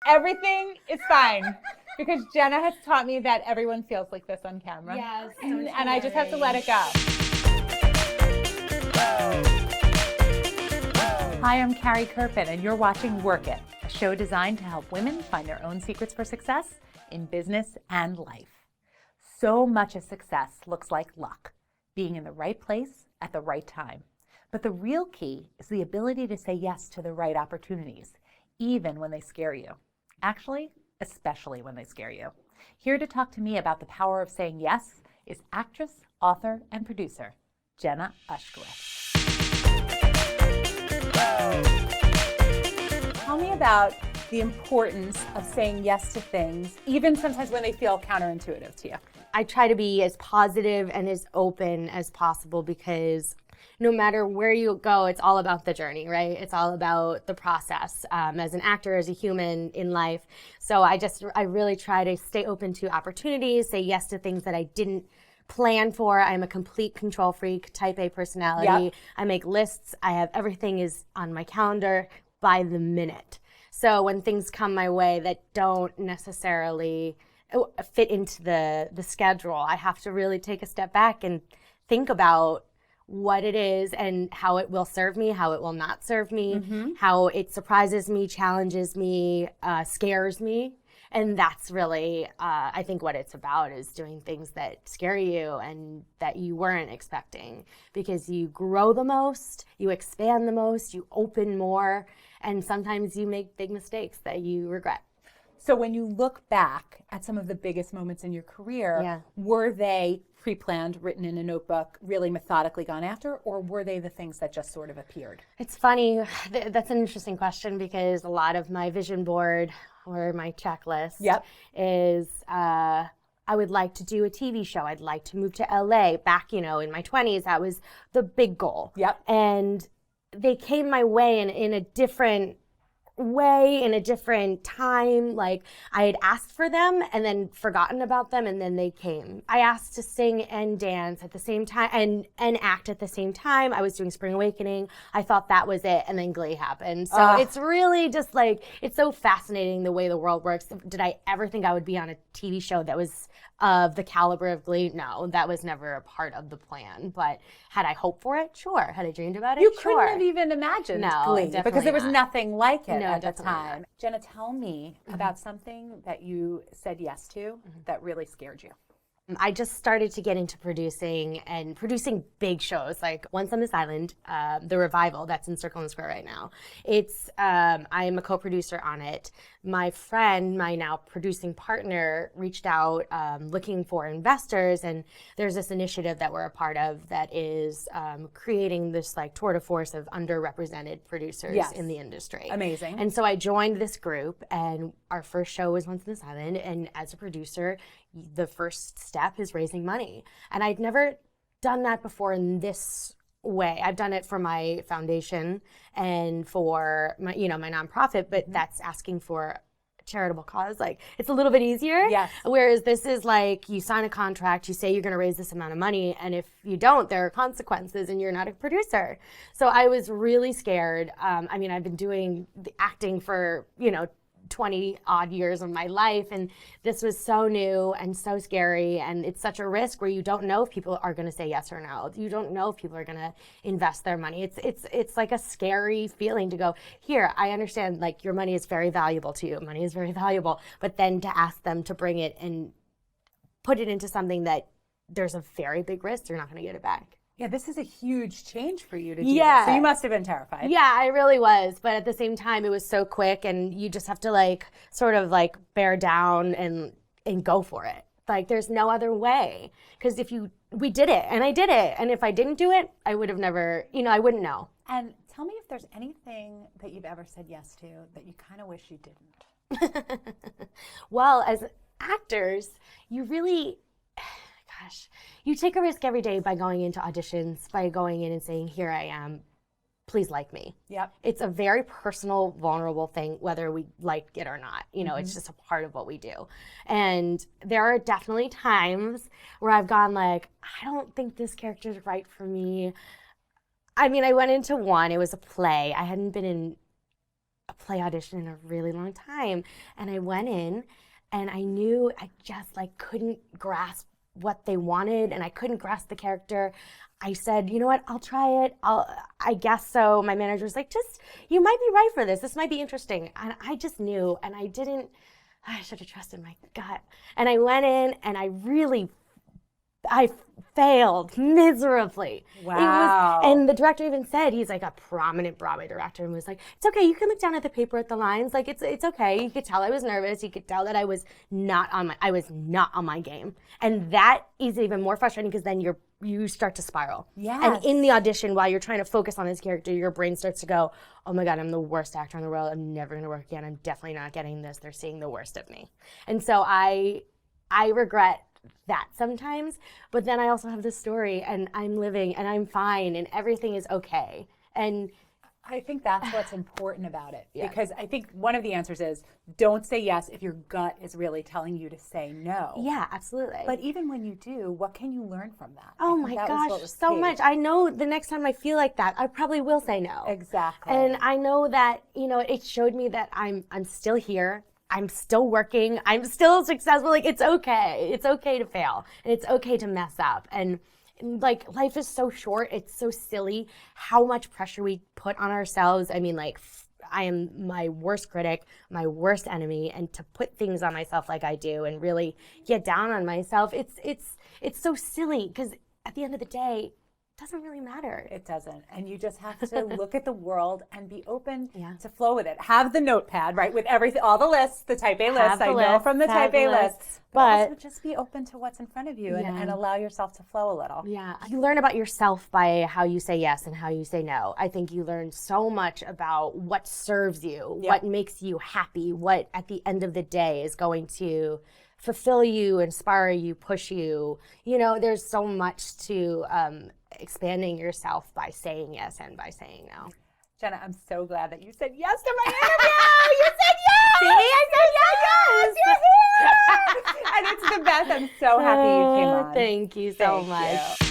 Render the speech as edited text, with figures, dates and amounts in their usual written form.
Everything is fine because Jenna has taught me that everyone feels like this on camera. Yes. And I just have to let it go. Hi, I'm Carrie Kerpen, and you're watching Work It, a show designed to help women find their own secrets for success in business and life. So much of success looks like luck, being in the right place at the right time. But the real key is the ability to say yes to the right opportunities, even when they scare you. Actually, especially when they scare you. Here to talk to me about the power of saying yes is actress, author, and producer, Jenna Ushkowitz. Tell me about the importance of saying yes to things, even sometimes when they feel counterintuitive to you. I try to be as positive and as open as possible because no matter where you go, it's all about the journey, right? It's all about the process as an actor, as a human in life. So I really try to stay open to opportunities, say yes to things that I didn't plan for. I'm a complete control freak, type A personality. Yep. I make lists. I have everything is on my calendar by the minute. So when things come my way that don't necessarily fit into the schedule, I have to really take a step back and think about what it is and how it will serve me, how it will not serve me, how it surprises me, challenges me, scares me. And that's really, I think, what it's about is doing things that scare you and that you weren't expecting, because you grow the most, you expand the most, you open more, and sometimes you make big mistakes that you regret. So when you look back at some of the biggest moments in your career, were they pre-planned, written in a notebook, really methodically gone after, or were they the things that just sort of appeared? It's funny. That's an interesting question because a lot of my vision board or my checklist is I would like to do a TV show. I'd like to move to LA. Back, in my 20s, that was the big goal. And they came my way in a different way, in a different time. Like, I had asked for them and then forgotten about them, and then they came. I asked to sing and dance at the same time and act at the same time. I was doing Spring Awakening. I thought that was it, and then Glee happened. So it's really just like, it's so fascinating the way the world works. Did I ever think I would be on a TV show that was of the caliber of Glee? No, that was never a part of the plan. But had I hoped for it? Sure. Had I dreamed about it? You sure. couldn't have even imagined Glee because there was nothing like it at the time. Not. Jenna, tell me about something that you said yes to that really scared you. I just started to get into producing big shows, like Once on This Island, The Revival, that's in Circle and Square right now. It's I'm a co-producer on it. My friend, my now producing partner, reached out looking for investors, and there's this initiative that we're a part of that is creating this like tour de force of underrepresented producers in the industry. Amazing. And so I joined this group, and our first show was Once on This Island, and as a producer, the first step is raising money. And I'd never done that before in this way. I've done it for my foundation and for my nonprofit, but that's asking for a charitable cause. Like, it's a little bit easier. Yes. Whereas this is like, you sign a contract, you say you're going to raise this amount of money, and if you don't, there are consequences, and you're not a producer. So I was really scared. I've been doing the acting for, 20 odd years of my life, and this was so new and so scary, and it's such a risk where you don't know if people are going to say yes or no. You don't know if people are going to invest their money. It's like a scary feeling to go, here, I understand, like, your money is very valuable to you. Money is very valuable, but then to ask them to bring it and put it into something that there's a very big risk you're not going to get it back. Yeah, this is a huge change for you to do. Yeah. So you must have been terrified. Yeah, I really was. But at the same time, it was so quick, and you just have to sort of bear down and go for it. Like, there's no other way. Because we did it, and I did it. And if I didn't do it, I would have never, I wouldn't know. And tell me if there's anything that you've ever said yes to that you kind of wish you didn't. Well, as actors, you really... you take a risk every day by going into auditions, by going in and saying, here I am, please like me. Yep. It's a very personal, vulnerable thing, whether we like it or not. It's just a part of what we do. And there are definitely times where I've gone like, I don't think this character is right for me. I went into one, it was a play. I hadn't been in a play audition in a really long time. And I went in and I knew I just like couldn't grasp what they wanted and I couldn't grasp the character. I said, you know what, I'll try it. I guess so. My manager was like, you might be right for this. This might be interesting. And I just knew, and I should have trusted my gut. And I went in and I failed miserably. Wow. And the director even said, he's like a prominent Broadway director, and was like, it's okay, you can look down at the paper at the lines. Like, it's okay. You could tell I was nervous. You could tell that I was not on my game. And that is even more frustrating because then you start to spiral. Yes. And in the audition, while you're trying to focus on this character, your brain starts to go, oh my God, I'm the worst actor in the world. I'm never gonna work again. I'm definitely not getting this. They're seeing the worst of me. And so I regret that sometimes, but then I also have this story and I'm living and I'm fine and everything is okay. And I think that's what's important about it, because I think one of the answers is don't say yes if your gut is really telling you to say no. Yeah, absolutely. But even when you do, what can you learn from that? Oh my gosh, so much. I know the next time I feel like that, I probably will say no. Exactly. And I know that, it showed me that I'm still here. I'm still working. I'm still successful. Like, it's okay. It's okay to fail. And it's okay to mess up. And like, life is so short. It's so silly how much pressure we put on ourselves. I mean, like, I am my worst critic, my worst enemy. And to put things on myself like I do and really get down on myself, it's so silly because at the end of the day, doesn't really matter. It doesn't. And you just have to look at the world and be open to flow with it. Have the notepad, right, with everything, all the lists, the type A lists. I know from the type A lists. But also just be open to what's in front of you and allow yourself to flow a little. Yeah. You learn about yourself by how you say yes and how you say no. I think you learn so much about what serves you, what makes you happy, what at the end of the day is going to fulfill you, inspire you, push you. There's so much to expanding yourself by saying yes and by saying no. Jenna, I'm so glad that you said yes to my interview. You said yes. See, I said yes. You're here. And it's the best. I'm so happy you came on. Thank you so much.